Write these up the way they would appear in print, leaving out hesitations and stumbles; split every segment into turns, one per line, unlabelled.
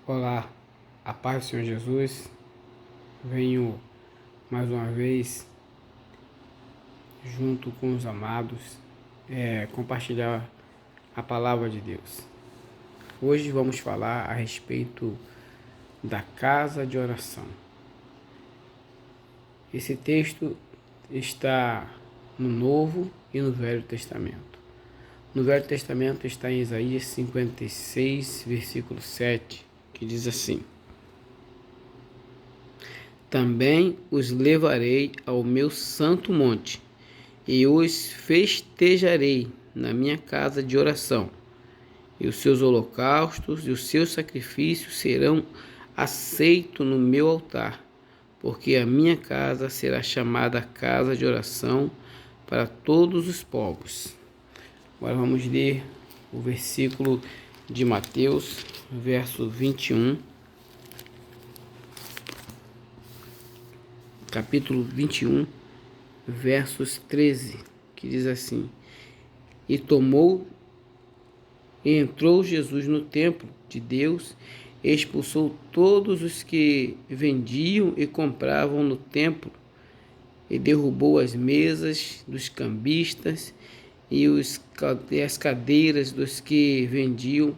Olá, a paz do Senhor Jesus. Venho mais uma vez, junto com os amados, compartilhar a palavra de Deus. Hoje vamos falar a respeito da casa de oração. Esse texto está no Novo e no Velho Testamento. No Velho Testamento está em Isaías 56, versículo 7, que diz assim: Também os levarei ao meu santo monte, e os festejarei na minha casa de oração, e os seus holocaustos e os seus sacrifícios serão aceitos no meu altar, porque a minha casa será chamada casa de oração para todos os povos. Agora vamos ler o versículo de Mateus, verso 21. Capítulo 21, versos 13, que diz assim: E entrou Jesus no templo de Deus, expulsou todos os que vendiam e compravam no templo, e derrubou as mesas dos cambistas e as cadeiras dos que vendiam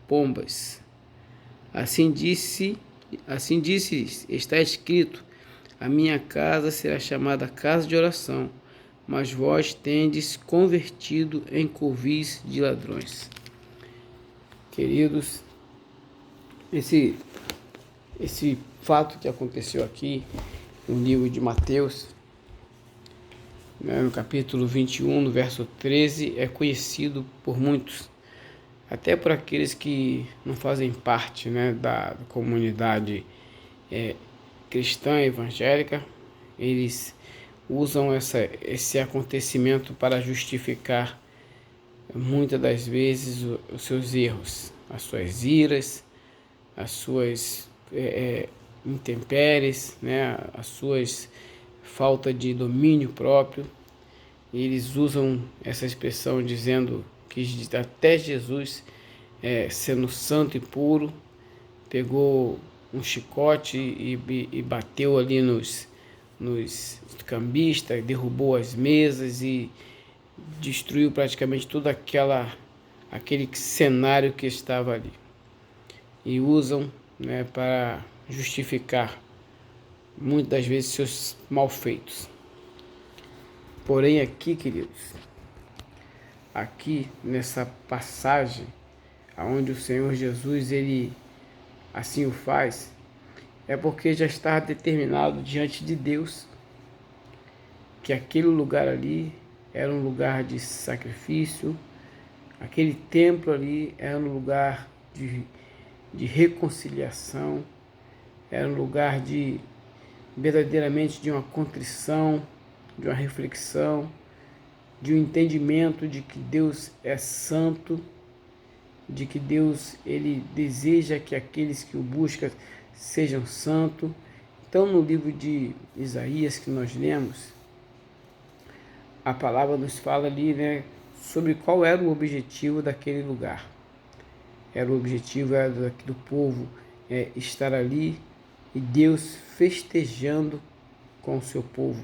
pombas. Assim disse, está escrito: a minha casa será chamada casa de oração, mas vós tendes convertido em covis de ladrões. Queridos, esse fato que aconteceu aqui no livro de Mateus, no capítulo 21, no verso 13, é conhecido por muitos, até por aqueles que não fazem parte, da comunidade cristã evangélica. Eles usam esse acontecimento para justificar muitas das vezes os seus erros, as suas iras, as suas intempéries, as suas falta de domínio próprio. Eles usam essa expressão dizendo que até Jesus, sendo santo e puro, pegou um chicote e bateu ali nos cambistas, derrubou as mesas e destruiu praticamente todo aquele cenário que estava ali. E usam, para justificar muitas das vezes seus malfeitos. Porém aqui, queridos, aqui nessa passagem, onde o Senhor Jesus, ele assim o faz, é porque já está determinado diante de Deus que aquele lugar ali era um lugar de sacrifício, aquele templo ali era um lugar de reconciliação, era um lugar verdadeiramente de uma contrição, de uma reflexão, de um entendimento de que Deus é santo, de que Deus, ele deseja que aqueles que o buscam sejam santos. Então, no livro de Isaías que nós lemos, a palavra nos fala ali, sobre qual era o objetivo daquele lugar. O objetivo era do povo estar ali e Deus festejando com o seu povo.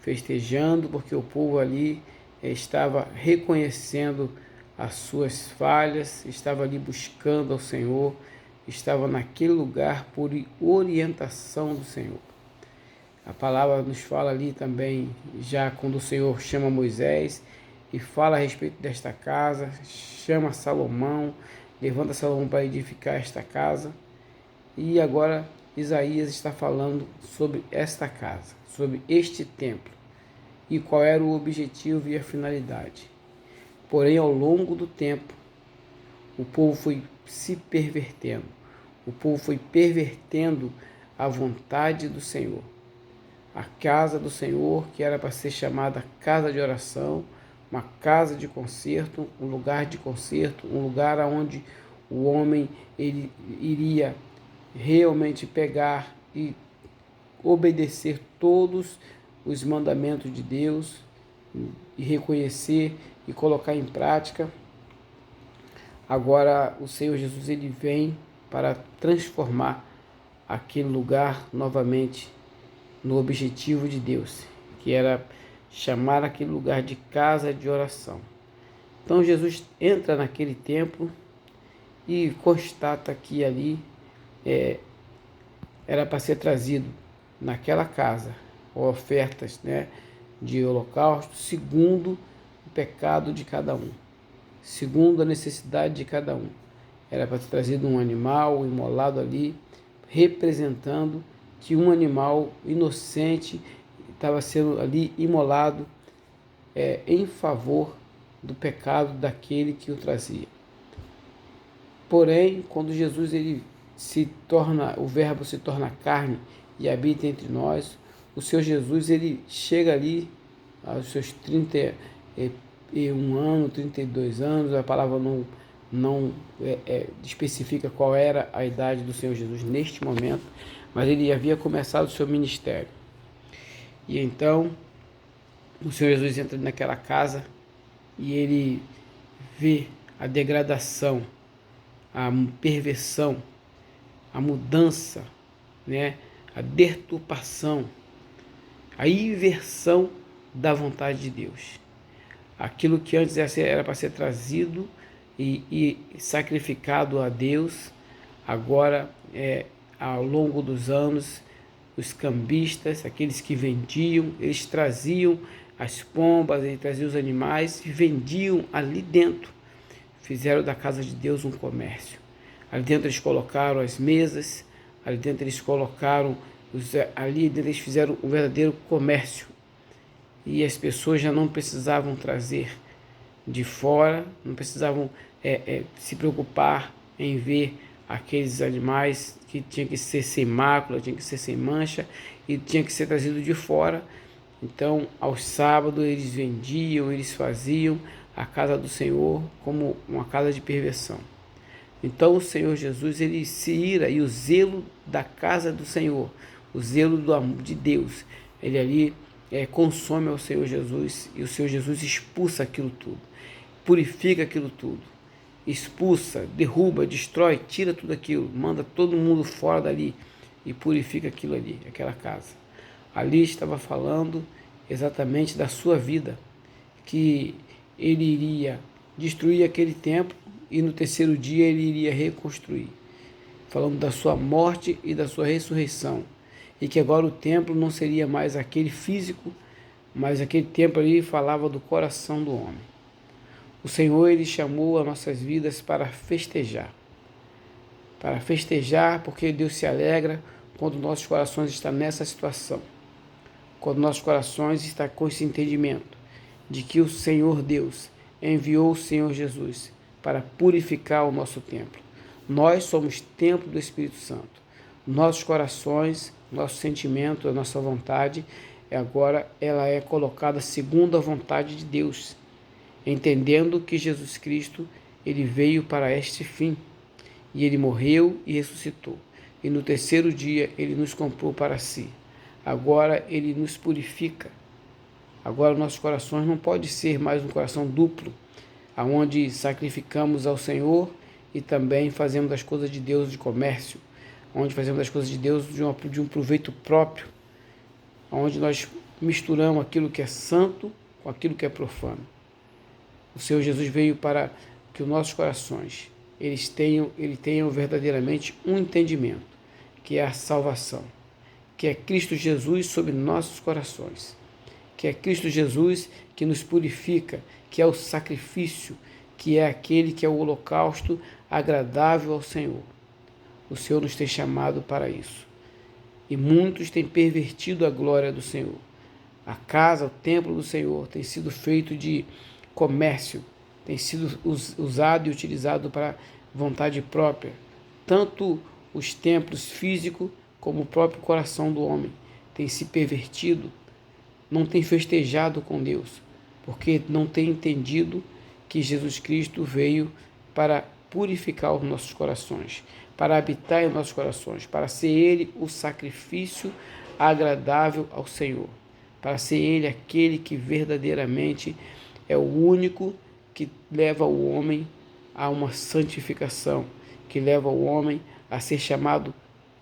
Festejando porque o povo ali estava reconhecendo as suas falhas, estava ali buscando ao Senhor, estava naquele lugar por orientação do Senhor. A palavra nos fala ali também, já quando o Senhor chama Moisés e fala a respeito desta casa, chama Salomão, levanta Salomão para edificar esta casa. E agora Isaías está falando sobre esta casa, sobre este templo, e qual era o objetivo e a finalidade. Porém, ao longo do tempo, o povo foi se pervertendo, o povo foi pervertendo a vontade do Senhor. A casa do Senhor, que era para ser chamada casa de oração, uma casa de concerto, um lugar de concerto, um lugar onde o homem ele iria realmente pegar e obedecer todos os mandamentos de Deus e reconhecer e colocar em prática. Agora o Senhor Jesus, ele vem para transformar aquele lugar novamente no objetivo de Deus, que era chamar aquele lugar de casa de oração. Então Jesus entra naquele templo e constata que ali era para ser trazido naquela casa ofertas, de holocausto, segundo o pecado de cada um, segundo a necessidade de cada um. Era para ser trazido um animal imolado ali, representando que um animal inocente estava sendo ali imolado em favor do pecado daquele que o trazia. Porém, quando Jesus o verbo se torna carne e habita entre nós, o Senhor Jesus ele chega ali aos seus 31 anos, 32 anos, a palavra não especifica qual era a idade do Senhor Jesus neste momento, mas ele havia começado o seu ministério. E então o Senhor Jesus entra naquela casa e ele vê a degradação, a perversão, a mudança, a deturpação, a inversão da vontade de Deus. Aquilo que antes era para ser trazido e sacrificado a Deus, agora, ao longo dos anos, os cambistas, aqueles que vendiam, eles traziam as pombas, eles traziam os animais e vendiam ali dentro. Fizeram da casa de Deus um comércio. Ali dentro eles colocaram as mesas, ali dentro eles colocaram, ali dentro eles fizeram um verdadeiro comércio. E as pessoas já não precisavam trazer de fora, não precisavam se preocupar em ver aqueles animais que tinham que ser sem mácula, tinham que ser sem mancha e tinha que ser trazido de fora. Então, aos sábados eles vendiam, eles faziam a casa do Senhor como uma casa de perversão. Então o Senhor Jesus ele se ira, e o zelo da casa do Senhor, o zelo do amor de Deus, ele ali consome ao Senhor Jesus, e o Senhor Jesus expulsa aquilo tudo, purifica aquilo tudo, expulsa, derruba, destrói, tira tudo aquilo, manda todo mundo fora dali e purifica aquilo ali, aquela casa. Ali estava falando exatamente da sua vida, que ele iria destruir aquele templo e no terceiro dia ele iria reconstruir, falando da sua morte e da sua ressurreição, e que agora o templo não seria mais aquele físico, mas aquele templo ali falava do coração do homem. O Senhor ele chamou as nossas vidas para festejar porque Deus se alegra quando nossos corações estão nessa situação, quando nossos corações estão com esse entendimento de que o Senhor Deus enviou o Senhor Jesus para purificar o nosso templo. Nós somos templo do Espírito Santo. Nossos corações, nosso sentimento, a nossa vontade, agora ela é colocada segundo a vontade de Deus, entendendo que Jesus Cristo ele veio para este fim, e ele morreu e ressuscitou, e no terceiro dia ele nos comprou para si. Agora ele nos purifica. Agora nossos corações não pode ser mais um coração duplo, aonde sacrificamos ao Senhor e também fazemos as coisas de Deus de comércio, onde fazemos as coisas de Deus de um proveito próprio, onde nós misturamos aquilo que é santo com aquilo que é profano. O Senhor Jesus veio para que os nossos corações eles tenham verdadeiramente um entendimento, que é a salvação, que é Cristo Jesus sobre nossos corações, que é Cristo Jesus que nos purifica, que é o sacrifício, que é aquele que é o holocausto agradável ao Senhor. O Senhor nos tem chamado para isso. E muitos têm pervertido a glória do Senhor. A casa, o templo do Senhor tem sido feito de comércio, tem sido usado e utilizado para vontade própria. Tanto os templos físicos como o próprio coração do homem tem se pervertido, não tem festejado com Deus, porque não tem entendido que Jesus Cristo veio para purificar os nossos corações, para habitar em nossos corações, para ser Ele o sacrifício agradável ao Senhor, para ser Ele aquele que verdadeiramente é o único que leva o homem a uma santificação, que leva o homem a ser chamado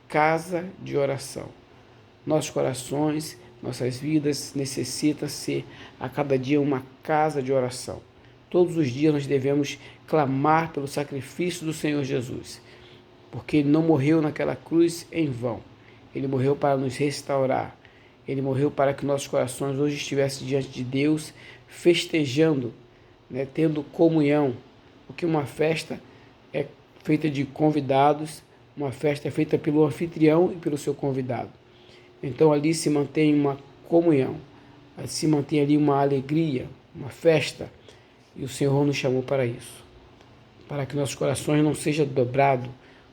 casa de oração. Nossos corações, nossas vidas necessitam ser a cada dia uma casa de oração. Todos os dias nós devemos clamar pelo sacrifício do Senhor Jesus, porque Ele não morreu naquela cruz em vão. Ele morreu para nos restaurar. Ele morreu para que nossos corações hoje estivessem diante de Deus, festejando, tendo comunhão, porque uma festa é feita de convidados, uma festa é feita pelo anfitrião e pelo seu convidado. Então ali se mantém uma comunhão, se mantém ali uma alegria, uma festa, e o Senhor nos chamou para isso, para que nossos corações não sejam dobrados,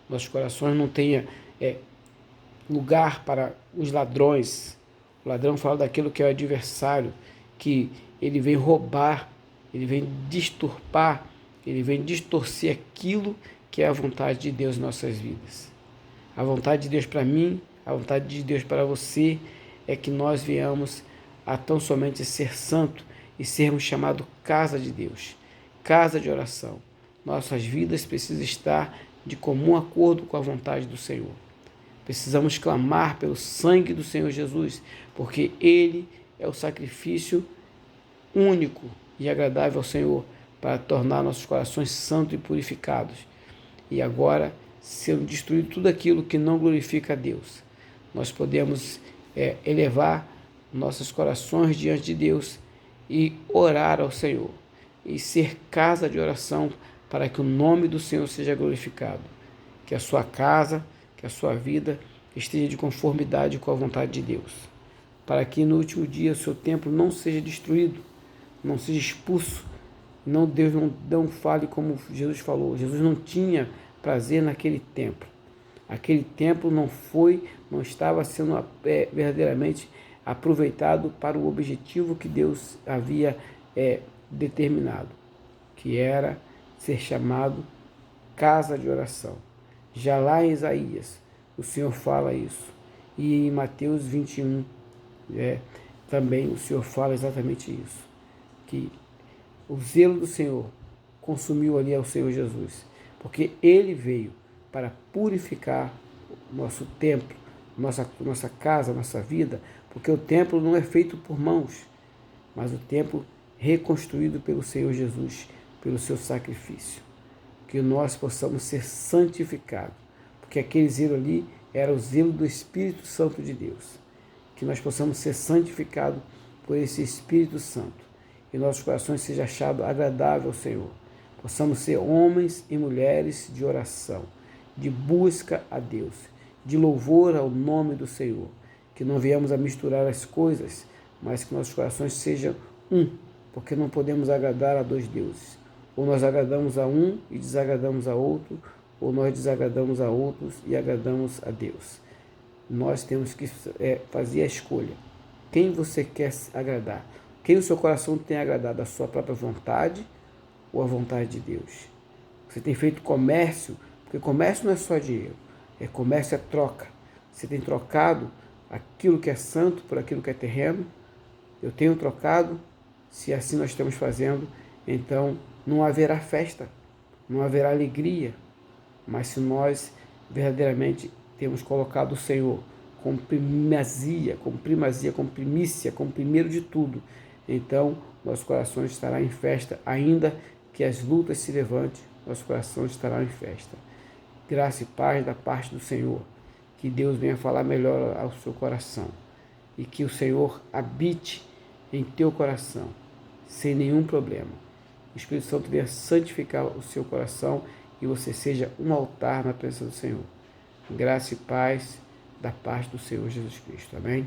nossos corações não tenham lugar para os ladrões. O ladrão fala daquilo que é o adversário, que ele vem roubar, ele vem disturpar, ele vem distorcer aquilo que é a vontade de Deus em nossas vidas. A vontade de Deus para mim, a vontade de Deus para você, é que nós venhamos a tão somente ser santo e sermos chamados casa de Deus, casa de oração. Nossas vidas precisam estar de comum acordo com a vontade do Senhor. Precisamos clamar pelo sangue do Senhor Jesus, porque Ele é o sacrifício único e agradável ao Senhor para tornar nossos corações santos e purificados. E agora, sendo destruído tudo aquilo que não glorifica a Deus, nós podemos elevar nossos corações diante de Deus e orar ao Senhor e ser casa de oração para que o nome do Senhor seja glorificado. Que a sua casa, que a sua vida esteja de conformidade com a vontade de Deus, para que no último dia o seu templo não seja destruído, não seja expulso. Não, Deus não fale como Jesus falou. Jesus não tinha prazer naquele templo. Aquele templo não estava sendo verdadeiramente aproveitado para o objetivo que Deus havia determinado, que era ser chamado casa de oração. Já lá em Isaías, o Senhor fala isso. E em Mateus 21, também o Senhor fala exatamente isso, que o zelo do Senhor consumiu ali ao Senhor Jesus, porque Ele veio para purificar o nosso templo, nossa casa, nossa vida, porque o templo não é feito por mãos, mas o templo reconstruído pelo Senhor Jesus, pelo seu sacrifício. Que nós possamos ser santificados, porque aquele zelo ali era o zelo do Espírito Santo de Deus. Que nós possamos ser santificados por esse Espírito Santo e nossos corações sejam achados agradável ao Senhor. Possamos ser homens e mulheres de oração, de busca a Deus, de louvor ao nome do Senhor. Que não venhamos a misturar as coisas, mas que nossos corações sejam um, porque não podemos agradar a dois deuses. Ou nós agradamos a um e desagradamos a outro, ou nós desagradamos a outros e agradamos a Deus. Nós temos que fazer a escolha. Quem você quer agradar? Quem o seu coração tem agradado? A sua própria vontade ou a vontade de Deus? Você tem feito comércio, porque comércio não é só dinheiro, comércio é troca. Você tem trocado aquilo que é santo por aquilo que é terreno? Eu tenho trocado. Se assim nós estamos fazendo, então não haverá festa, não haverá alegria. Mas se nós verdadeiramente temos colocado o Senhor como primazia, como primícia, como primeiro de tudo, então nosso coração estará em festa, ainda que as lutas se levantem, nosso coração estará em festa. Graça e paz da parte do Senhor. Que Deus venha falar melhor ao seu coração e que o Senhor habite em teu coração, sem nenhum problema. O Espírito Santo venha santificar o seu coração e você seja um altar na presença do Senhor. Graça e paz da parte do Senhor Jesus Cristo. Amém?